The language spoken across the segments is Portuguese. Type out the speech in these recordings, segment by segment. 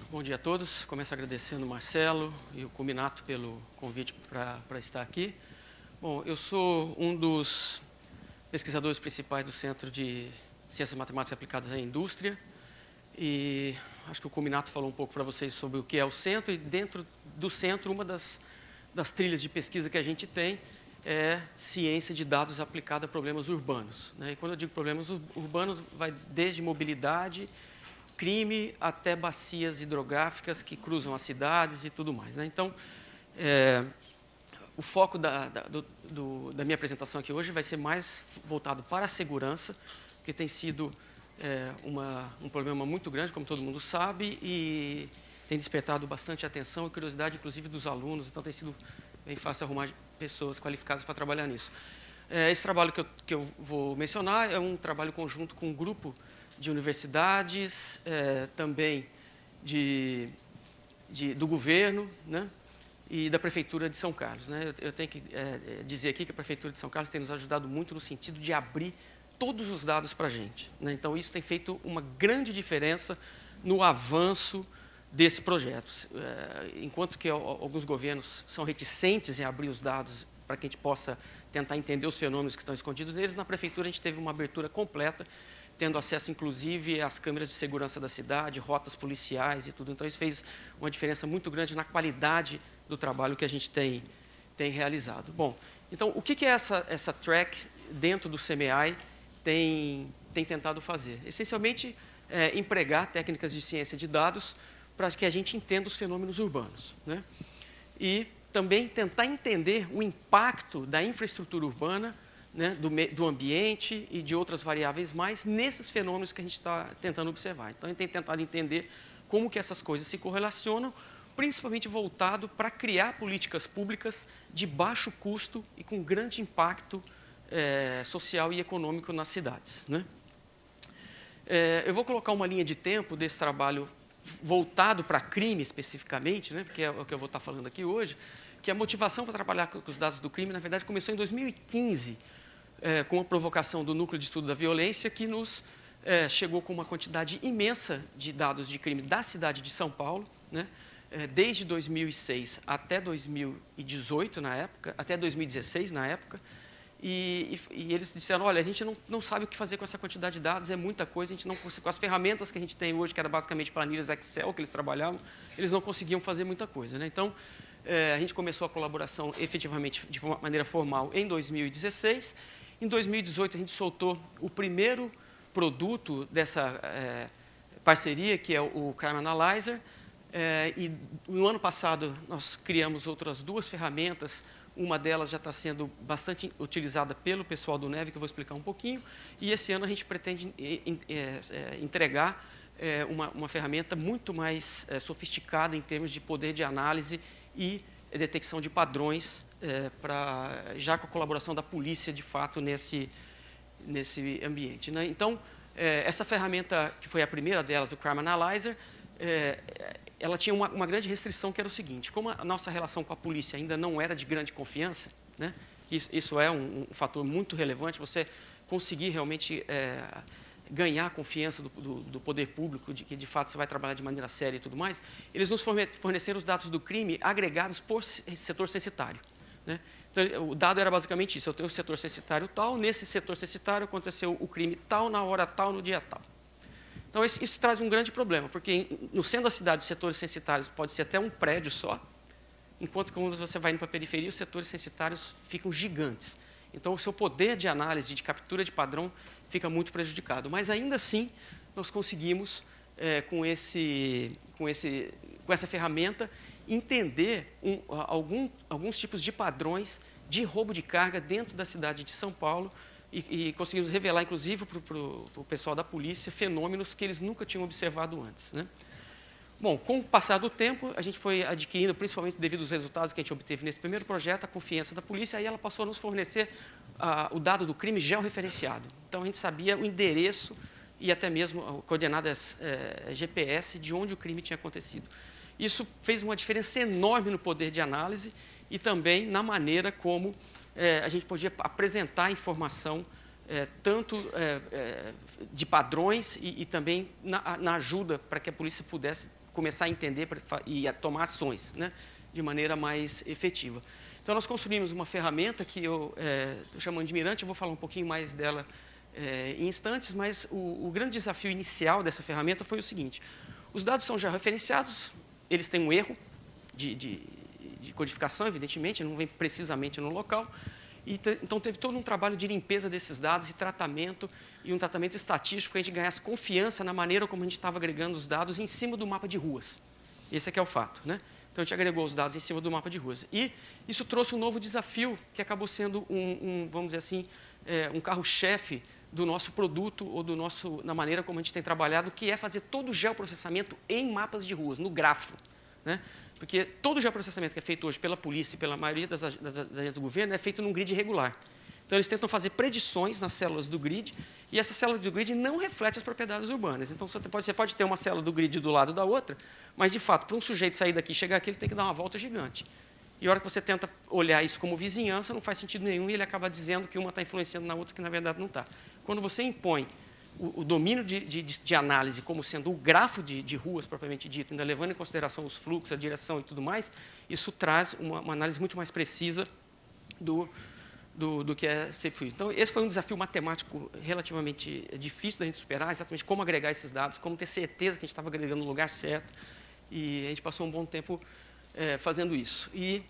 Bom dia a todos. Começo agradecendo o Marcelo e o Cominato pelo convite para estar aqui. Bom, eu sou um dos pesquisadores principais do Centro de Ciências Matemáticas Aplicadas à Indústria e acho que o Cominato falou um pouco para vocês sobre o que é o centro e dentro do centro uma das trilhas de pesquisa que a gente tem é ciência de dados aplicada a problemas urbanos, né? E quando eu digo problemas urbanos, vai desde mobilidade, crime até bacias hidrográficas que cruzam as cidades e tudo mais, né? Então, o foco da minha apresentação aqui hoje vai ser mais voltado para a segurança, que tem sido um problema muito grande, como todo mundo sabe, e tem despertado bastante atenção e curiosidade, inclusive, dos alunos, então tem sido bem fácil arrumar pessoas qualificadas para trabalhar nisso. Esse trabalho que eu vou mencionar é um trabalho conjunto com um grupo de universidades, também do governo, né, e da Prefeitura de São Carlos, né? Eu tenho que dizer aqui que a Prefeitura de São Carlos tem nos ajudado muito no sentido de abrir todos os dados para a gente, né? Então, isso tem feito uma grande diferença no avanço desse projeto. Enquanto que alguns governos são reticentes em abrir os dados para que a gente possa tentar entender os fenômenos que estão escondidos neles, na Prefeitura a gente teve uma abertura completa, tendo acesso, inclusive, às câmeras de segurança da cidade, rotas policiais e tudo. Então, isso fez uma diferença muito grande na qualidade do trabalho que a gente tem realizado. Bom, então, o que essa track dentro do CMEI tem tentado fazer? Essencialmente, empregar técnicas de ciência de dados para que a gente entenda os fenômenos urbanos, né? E também tentar entender o impacto da infraestrutura urbana, né, do ambiente e de outras variáveis mais nesses fenômenos que a gente está tentando observar. Então, a gente tem tentado entender como que essas coisas se correlacionam, principalmente voltado para criar políticas públicas de baixo custo e com grande impacto social e econômico nas cidades, né? Eu vou colocar uma linha de tempo desse trabalho voltado para crime especificamente, né, porque é o que eu vou estar falando aqui hoje, que a motivação para trabalhar com os dados do crime, na verdade, começou em 2015, com a provocação do Núcleo de Estudo da Violência, que nos chegou com uma quantidade imensa de dados de crime da cidade de São Paulo, né, desde 2006 até 2018, na época, até 2016, na época, e eles disseram, olha, a gente não sabe o que fazer com essa quantidade de dados, é muita coisa, a gente não consegue, com as ferramentas que a gente tem hoje, que era basicamente planilhas Excel que eles trabalhavam, eles não conseguiam fazer muita coisa, né? Então, a gente começou a colaboração efetivamente de maneira formal em 2016. Em 2018, a gente soltou o primeiro produto dessa parceria, que é o Crime Analyzer, e no ano passado nós criamos outras duas ferramentas. Uma delas já está sendo bastante utilizada pelo pessoal do NEV, que eu vou explicar um pouquinho, e esse ano a gente pretende entregar uma ferramenta muito mais sofisticada em termos de poder de análise e detecção de padrões, já com a colaboração da polícia, de fato, nesse ambiente, né? Então, essa ferramenta, que foi a primeira delas, o Crime Analyzer, ela tinha uma grande restrição, que era o seguinte: como a nossa relação com a polícia ainda não era de grande confiança, né, isso é um fator muito relevante, você conseguir realmente ganhar a confiança do poder público, de que de fato você vai trabalhar de maneira séria e tudo mais, eles nos forneceram os dados do crime agregados por setor censitário, né? Então, o dado era basicamente isso: eu tenho o setor censitário tal, nesse setor censitário aconteceu o crime tal, na hora tal, no dia tal. Então, isso traz um grande problema, porque no centro da cidade, os setores censitários pode ser até um prédio só, enquanto que quando você vai indo para a periferia, os setores censitários ficam gigantes. Então, o seu poder de análise, de captura de padrão, fica muito prejudicado. Mas, ainda assim, nós conseguimos, com essa ferramenta, entender alguns tipos de padrões de roubo de carga dentro da cidade de São Paulo, e conseguimos revelar, inclusive, para o pessoal da polícia, fenômenos que eles nunca tinham observado antes, né? Bom, com o passar do tempo, a gente foi adquirindo, principalmente devido aos resultados que a gente obteve nesse primeiro projeto, a confiança da polícia, aí ela passou a nos fornecer o dado do crime georreferenciado. Então, a gente sabia o endereço e até mesmo coordenadas GPS de onde o crime tinha acontecido. Isso fez uma diferença enorme no poder de análise e também na maneira como a gente podia apresentar informação tanto de padrões e também na ajuda para que a polícia pudesse começar a entender e a tomar ações, né, de maneira mais efetiva. Então, nós construímos uma ferramenta que eu estou chamando de Mirante, eu vou falar um pouquinho mais dela em instantes, mas o grande desafio inicial dessa ferramenta foi o seguinte: os dados são já referenciados, eles têm um erro de codificação, evidentemente, não vem precisamente no local, então teve todo um trabalho de limpeza desses dados e tratamento, e um tratamento estatístico para a gente ganhasse confiança na maneira como a gente estava agregando os dados em cima do mapa de ruas. Esse é o fato, né? Então, a gente agregou os dados em cima do mapa de ruas. E isso trouxe um novo desafio, que acabou sendo vamos dizer assim, um carro-chefe do nosso produto ou na maneira como a gente tem trabalhado, que é fazer todo o geoprocessamento em mapas de ruas, no grafo, né? Porque todo o geoprocessamento que é feito hoje pela polícia e pela maioria das agências do governo é feito num grid regular. Então, eles tentam fazer predições nas células do grid, e essa célula do grid não reflete as propriedades urbanas. Então, você pode ter uma célula do grid do lado da outra, mas, de fato, para um sujeito sair daqui e chegar aqui, ele tem que dar uma volta gigante. E a hora que você tenta olhar isso como vizinhança, não faz sentido nenhum, e ele acaba dizendo que uma está influenciando na outra, que, na verdade, não está. Quando você impõe o domínio de análise como sendo o grafo de ruas, propriamente dito, ainda levando em consideração os fluxos, a direção e tudo mais, isso traz uma análise muito mais precisa do que é ser fluido. Então, esse foi um desafio matemático relativamente difícil da gente superar, exatamente como agregar esses dados, como ter certeza que a gente estava agregando no lugar certo, e a gente passou um bom tempo fazendo isso. E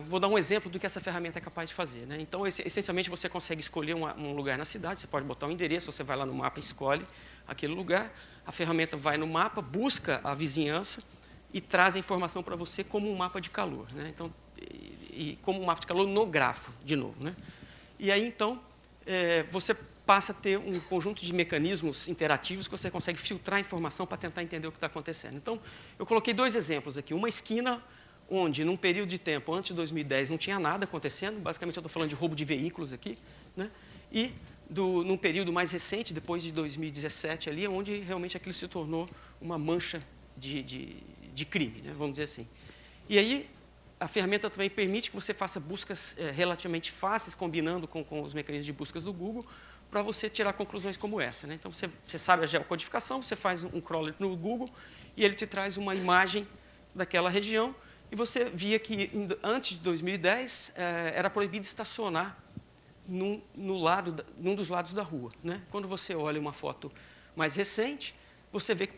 vou dar um exemplo do que essa ferramenta é capaz de fazer, né? Então, essencialmente, você consegue escolher um lugar na cidade, você pode botar um endereço, você vai lá no mapa e escolhe aquele lugar, a ferramenta vai no mapa, busca a vizinhança e traz a informação para você como um mapa de calor, né? Então, e como um mapa de calor no grafo, de novo, né? E aí, então, você passa a ter um conjunto de mecanismos interativos que você consegue filtrar a informação para tentar entender o que está acontecendo. Então, eu coloquei 2 exemplos aqui. Uma esquina onde, num período de tempo antes de 2010, não tinha nada acontecendo, basicamente eu estou falando de roubo de veículos aqui, né? E num período mais recente, depois de 2017, ali, onde realmente aquilo se tornou uma mancha de crime, né? Vamos dizer assim. E aí, a ferramenta também permite que você faça buscas relativamente fáceis, combinando com os mecanismos de buscas do Google, para você tirar conclusões como essa, né? Então, você sabe a geocodificação, você faz um crawler no Google e ele te traz uma imagem daquela região, e você via que, antes de 2010, era proibido estacionar num dos lados da rua, né? Quando você olha uma foto mais recente, você vê que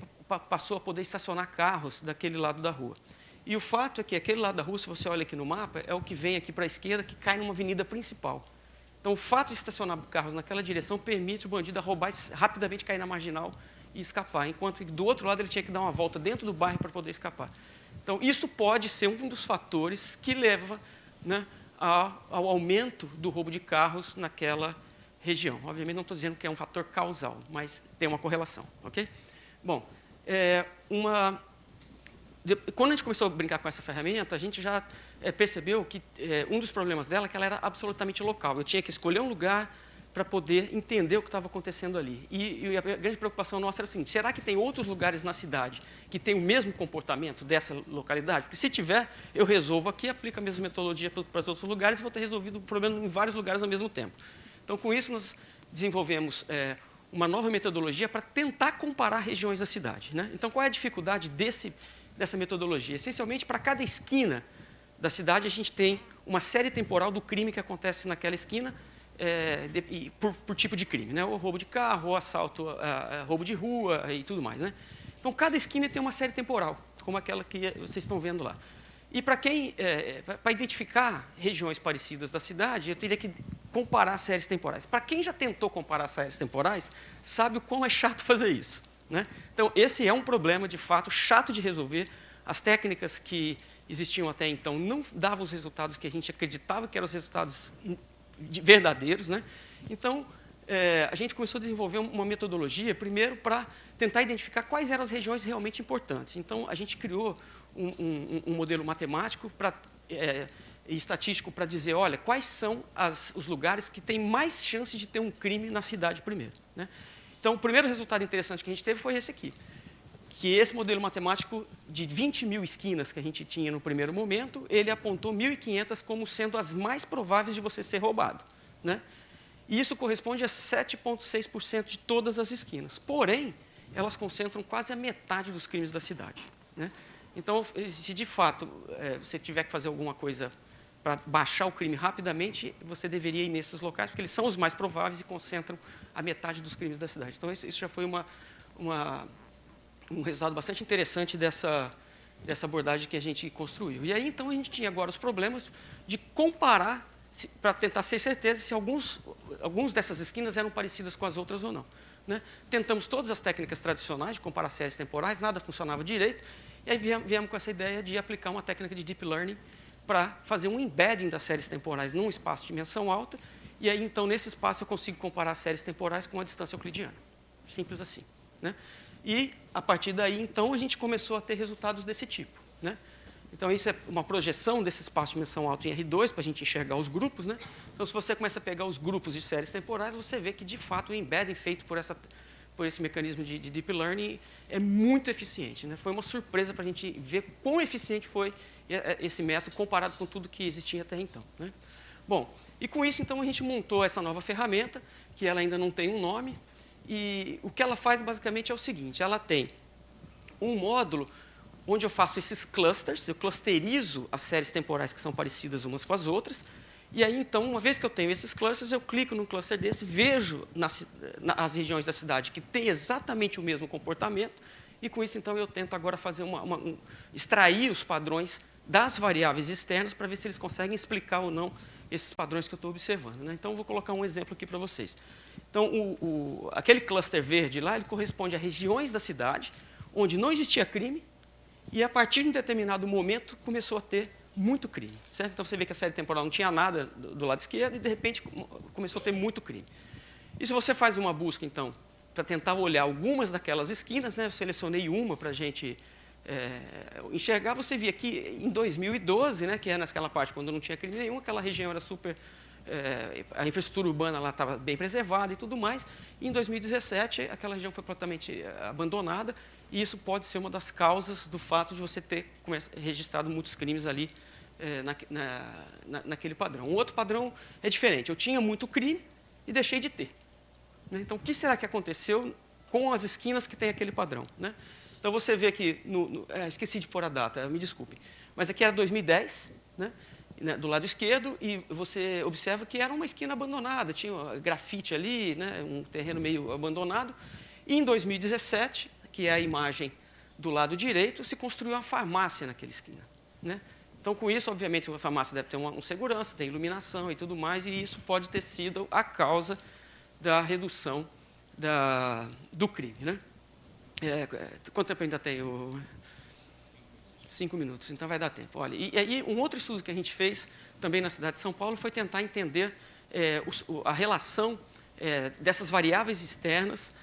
passou a poder estacionar carros daquele lado da rua. E o fato é que aquele lado da rua, se você olha aqui no mapa, é o que vem aqui para a esquerda, que cai numa avenida principal. Então, o fato de estacionar carros naquela direção permite o bandido roubar e rapidamente cair na marginal e escapar, enquanto que do outro lado ele tinha que dar uma volta dentro do bairro para poder escapar. Então, isso pode ser um dos fatores que leva, né, ao aumento do roubo de carros naquela região. Obviamente, não estou dizendo que é um fator causal, mas tem uma correlação, ok? Bom, quando a gente começou a brincar com essa ferramenta, a gente já percebeu que um dos problemas dela é que ela era absolutamente local. Eu tinha que escolher um lugar para poder entender o que estava acontecendo ali. E a grande preocupação nossa era assim: será que tem outros lugares na cidade que têm o mesmo comportamento dessa localidade? Porque, se tiver, eu resolvo aqui, aplico a mesma metodologia para os outros lugares e vou ter resolvido o problema em vários lugares ao mesmo tempo. Então, com isso, nós desenvolvemos uma nova metodologia para tentar comparar regiões da cidade, né? Então, qual é a dificuldade dessa metodologia? Essencialmente, para cada esquina da cidade, a gente tem uma série temporal do crime que acontece naquela esquina, por tipo de crime, né? Ou roubo de carro, ou assalto, roubo de rua e tudo mais, né? Então, cada esquina tem uma série temporal, como aquela que vocês estão vendo lá. E para identificar regiões parecidas da cidade, eu teria que comparar séries temporais. Para quem já tentou comparar séries temporais, sabe o quão é chato fazer isso, né? Então, esse é um problema, de fato, chato de resolver. As técnicas que existiam até então não davam os resultados que a gente acreditava que eram os resultados verdadeiros, né? Então, a gente começou a desenvolver uma metodologia, primeiro, para tentar identificar quais eram as regiões realmente importantes. Então, a gente criou um modelo matemático e estatístico para dizer, olha, quais são os lugares que têm mais chance de ter um crime na cidade primeiro, né? Então, o primeiro resultado interessante que a gente teve foi esse aqui, que esse modelo matemático de 20 mil esquinas que a gente tinha no primeiro momento, ele apontou 1.500 como sendo as mais prováveis de você ser roubado, né? E isso corresponde a 7,6% de todas as esquinas. Porém, elas concentram quase a metade dos crimes da cidade, né? Então, se de fato você tiver que fazer alguma coisa para baixar o crime rapidamente, você deveria ir nesses locais, porque eles são os mais prováveis e concentram a metade dos crimes da cidade. Então, isso já foi um resultado bastante interessante dessa abordagem que a gente construiu. E aí, então, a gente tinha agora os problemas de comparar, para tentar ter certeza se alguns dessas esquinas eram parecidas com as outras ou não, né? Tentamos todas as técnicas tradicionais de comparar séries temporais, nada funcionava direito, e aí viemos com essa ideia de aplicar uma técnica de Deep Learning para fazer um embedding das séries temporais num espaço de dimensão alta, e aí, então, nesse espaço eu consigo comparar séries temporais com a distância euclidiana. Simples assim, né? E, a partir daí, então, a gente começou a ter resultados desse tipo, né? Então, isso é uma projeção desse espaço de dimensão alta em R2, para a gente enxergar os grupos, né? Então, se você começa a pegar os grupos de séries temporais, você vê que, de fato, o embedding feito por esse mecanismo de Deep Learning é muito eficiente, né? Foi uma surpresa para a gente ver quão eficiente foi esse método comparado com tudo que existia até então, né? Bom, e com isso, então, a gente montou essa nova ferramenta, que ela ainda não tem um nome, e o que ela faz, basicamente, é o seguinte: ela tem um módulo onde eu faço esses clusters, eu clusterizo as séries temporais que são parecidas umas com as outras, e aí, então, uma vez que eu tenho esses clusters, eu clico num cluster desse, vejo as regiões da cidade que têm exatamente o mesmo comportamento, e com isso, então, eu tento agora fazer extrair os padrões das variáveis externas para ver se eles conseguem explicar ou não esses padrões que eu estou observando, né? Então, eu vou colocar um exemplo aqui para vocês. Então, aquele cluster verde lá, ele corresponde a regiões da cidade onde não existia crime e, a partir de um determinado momento, começou a ter muito crime, certo? Então, você vê que a série temporal não tinha nada do lado esquerdo e, de repente, começou a ter muito crime. E se você faz uma busca, então, para tentar olhar algumas daquelas esquinas, né? Eu selecionei uma para a gente enxergar, você via que em 2012, né, que é naquela parte quando não tinha crime nenhum, aquela região era super... a infraestrutura urbana lá estava bem preservada e tudo mais, e em 2017 aquela região foi completamente abandonada, e isso pode ser uma das causas do fato de você ter registrado muitos crimes ali naquele padrão. Um outro padrão é diferente: eu tinha muito crime e deixei de ter, né? Então, o que será que aconteceu com as esquinas que tem aquele padrão, né? Então, você vê aqui, esqueci de pôr a data, me desculpem, mas aqui era 2010, né, do lado esquerdo, e você observa que era uma esquina abandonada, tinha grafite ali, né, um terreno meio abandonado, e em 2017, que é a imagem do lado direito, se construiu uma farmácia naquela esquina, né? Então, com isso, obviamente, a farmácia deve ter um segurança, tem iluminação e tudo mais, e isso pode ter sido a causa da redução do crime, né? Quanto tempo ainda tenho? 5 minutos, então vai dar tempo. Olha, e aí um outro estudo que a gente fez também na cidade de São Paulo foi tentar entender a relação dessas variáveis externas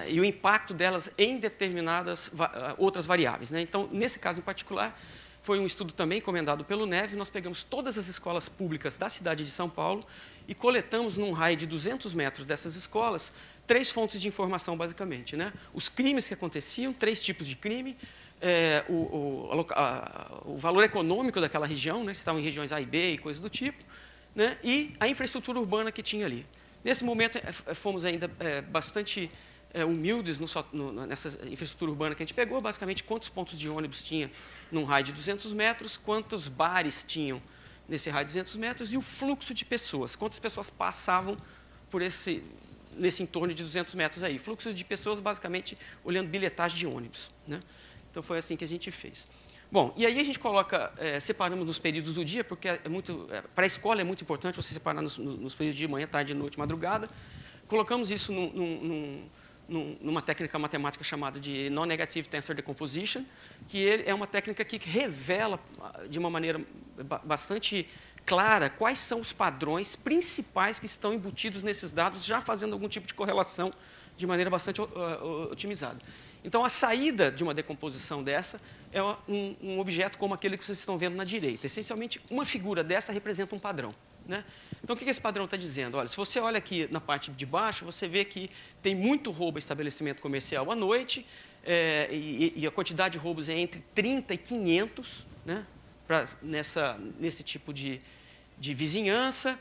e o impacto delas em determinadas outras variáveis, né? Então, nesse caso em particular, foi um estudo também encomendado pelo NEV. Nós pegamos todas as escolas públicas da cidade de São Paulo e coletamos, num raio de 200 metros dessas escolas, 3 fontes de informação, basicamente, né? Os crimes que aconteciam, 3 tipos de crime, o valor econômico daquela região, né, se estavam em regiões A e B e coisas do tipo, né, e a infraestrutura urbana que tinha ali. Nesse momento, fomos ainda bastante humildes nessa infraestrutura urbana que a gente pegou, basicamente quantos pontos de ônibus tinha num raio de 200 metros, quantos bares tinham nesse raio de 200 metros e o fluxo de pessoas, quantas pessoas passavam por nesse entorno de 200 metros aí. Fluxo de pessoas, basicamente, olhando bilhetagem de ônibus, né? Então, foi assim que a gente fez. Bom, e aí a gente separamos nos períodos do dia, porque para a escola é muito importante você separar nos períodos de manhã, tarde, noite, madrugada. Colocamos isso numa técnica matemática chamada de Non-Negative Tensor Decomposition, que é uma técnica que revela de uma maneira bastante clara quais são os padrões principais que estão embutidos nesses dados, já fazendo algum tipo de correlação de maneira bastante otimizada. Então, a saída de uma decomposição dessa é um objeto como aquele que vocês estão vendo na direita. Essencialmente, uma figura dessa representa um padrão, né? Então, o que esse padrão está dizendo? Olha, se você olha aqui na parte de baixo, você vê que tem muito roubo a estabelecimento comercial à noite, e a quantidade de roubos é entre 30 e 500, né, nesse tipo de vizinhança.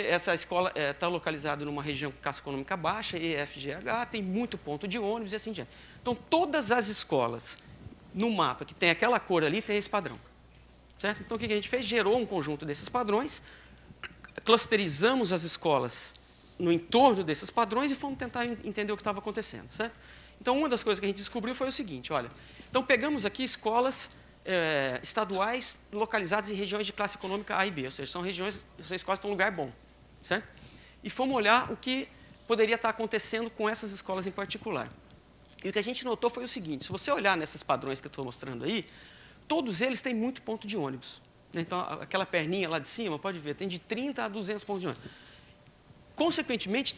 essa escola está localizada numa região com classe econômica baixa, EFGH, tem muito ponto de ônibus e assim diante. Então, todas as escolas no mapa que tem aquela cor ali, tem esse padrão. Certo? Então, o que a gente fez? Gerou um conjunto desses padrões, clusterizamos as escolas no entorno desses padrões e fomos tentar entender o que estava acontecendo. Certo? Então, uma das coisas que a gente descobriu foi o seguinte, olha, então pegamos aqui escolas estaduais localizadas em regiões de classe econômica A e B, ou seja, são escolas que estão em um lugar bom. Certo? E fomos olhar o que poderia estar acontecendo com essas escolas em particular. E o que a gente notou foi o seguinte, se você olhar nesses padrões que eu estou mostrando aí, todos eles têm muito ponto de ônibus. Então, aquela perninha lá de cima, pode ver, tem de 30 a 200 pontos de ônibus. Consequentemente,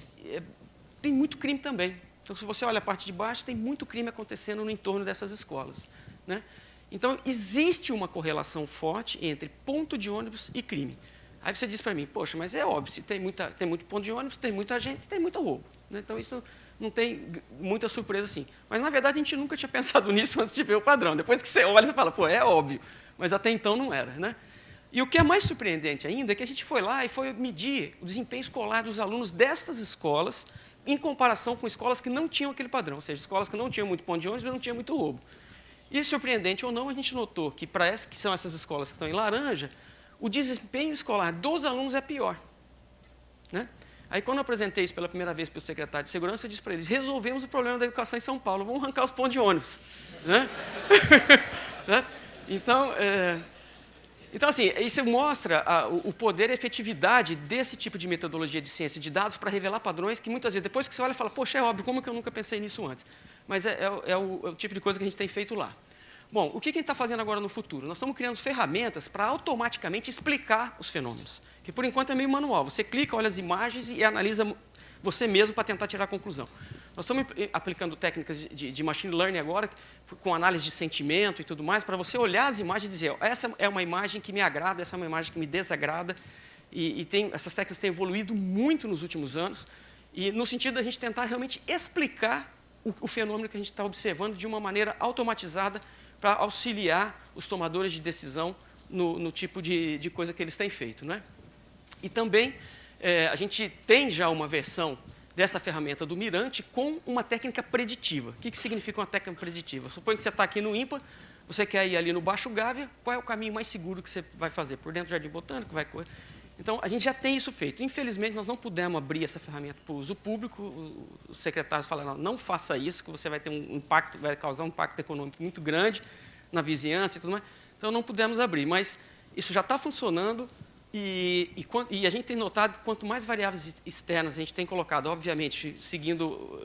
tem muito crime também. Então, se você olha a parte de baixo, tem muito crime acontecendo no entorno dessas escolas. Né? Então, existe uma correlação forte entre ponto de ônibus e crime. Aí você diz para mim, poxa, mas é óbvio, se tem muito ponto de ônibus, tem muita gente, tem muito roubo. Né? Então, isso não tem muita surpresa assim. Mas, na verdade, a gente nunca tinha pensado nisso antes de ver o padrão. Depois que você olha, você fala, pô, é óbvio. Mas até então não era. Né? E o que é mais surpreendente ainda é que a gente foi lá e foi medir o desempenho escolar dos alunos destas escolas em comparação com escolas que não tinham aquele padrão, ou seja, escolas que não tinham muito ponto de ônibus e não tinham muito roubo. E, surpreendente ou não, a gente notou que, para essas que são essas escolas que estão em laranja, o desempenho escolar dos alunos é pior. Né? Aí, quando eu apresentei isso pela primeira vez para o secretário de Segurança, eu disse para eles, resolvemos o problema da educação em São Paulo, vamos arrancar os pontos de ônibus. Né? Né? Então, assim, isso mostra o poder e a efetividade desse tipo de metodologia de ciência de dados para revelar padrões que, muitas vezes, depois que você olha, fala, poxa, é óbvio, como que eu nunca pensei nisso antes? Mas é o tipo de coisa que a gente tem feito lá. Bom, o que a gente está fazendo agora no futuro? Nós estamos criando ferramentas para automaticamente explicar os fenômenos, que, por enquanto, é meio manual. Você clica, olha as imagens e analisa você mesmo para tentar tirar a conclusão. Nós estamos aplicando técnicas de machine learning agora, com análise de sentimento e tudo mais, para você olhar as imagens e dizer, essa é uma imagem que me agrada, essa é uma imagem que me desagrada. Essas técnicas têm evoluído muito nos últimos anos, e no sentido da gente tentar realmente explicar o fenômeno que a gente está observando de uma maneira automatizada para auxiliar os tomadores de decisão no tipo de coisa que eles têm feito. Né? E também a gente tem já uma versão dessa ferramenta do Mirante com uma técnica preditiva. O que significa uma técnica preditiva? Suponha que você está aqui no ímpar, você quer ir ali no Baixo Gávea, qual é o caminho mais seguro que você vai fazer? Por dentro do Jardim Botânico? Vai correr? Então, a gente já tem isso feito. Infelizmente, nós não pudemos abrir essa ferramenta para o uso público. Os secretários falaram, não faça isso, que você vai ter um impacto, vai causar um impacto econômico muito grande na vizinhança e tudo mais. Então, não pudemos abrir, mas isso já está funcionando. E a gente tem notado que quanto mais variáveis externas a gente tem colocado, obviamente,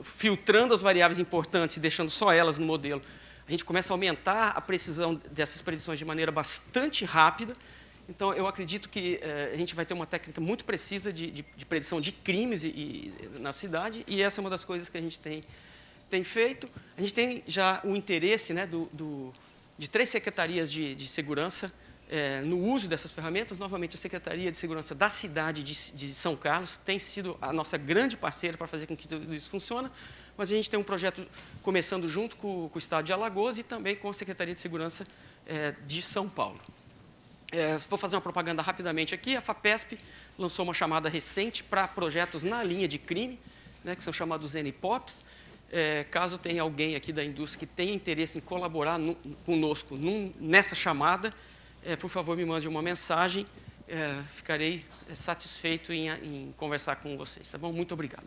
filtrando as variáveis importantes e deixando só elas no modelo, a gente começa a aumentar a precisão dessas predições de maneira bastante rápida. Então, eu acredito que a gente vai ter uma técnica muito precisa de predição de crimes na cidade, e essa é uma das coisas que a gente tem feito. A gente tem já o interesse, né, de 3 secretarias de segurança no uso dessas ferramentas. Novamente, a Secretaria de Segurança da cidade de São Carlos tem sido a nossa grande parceira para fazer com que tudo isso funcione, mas a gente tem um projeto começando junto com o Estado de Alagoas e também com a Secretaria de Segurança de São Paulo. Vou fazer uma propaganda rapidamente aqui. A FAPESP lançou uma chamada recente para projetos na linha de crime, né, que são chamados NPOPs. Caso tenha alguém aqui da indústria que tenha interesse em colaborar conosco nessa chamada, por favor, me mande uma mensagem. Ficarei satisfeito em conversar com vocês. Tá bom? Muito obrigado.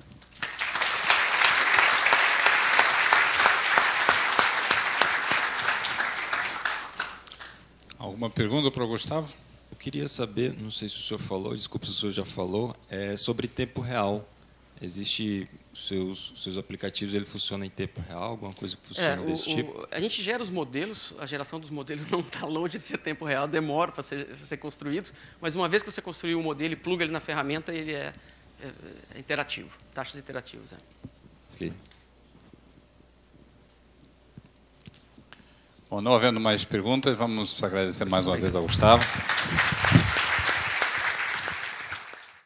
Alguma pergunta para o Gustavo? Eu queria saber, não sei se o senhor falou, desculpe se o senhor já falou, sobre tempo real. Existe os seus aplicativos, ele funciona em tempo real? Alguma coisa que funciona desse tipo? A gente gera os modelos, a geração dos modelos não está longe de ser tempo real, demora para ser construídos, mas uma vez que você construiu o modelo e pluga ele na ferramenta, ele é interativo, taxas iterativas. Ok. Bom, não havendo mais perguntas, vamos agradecer mais uma vez ao Gustavo.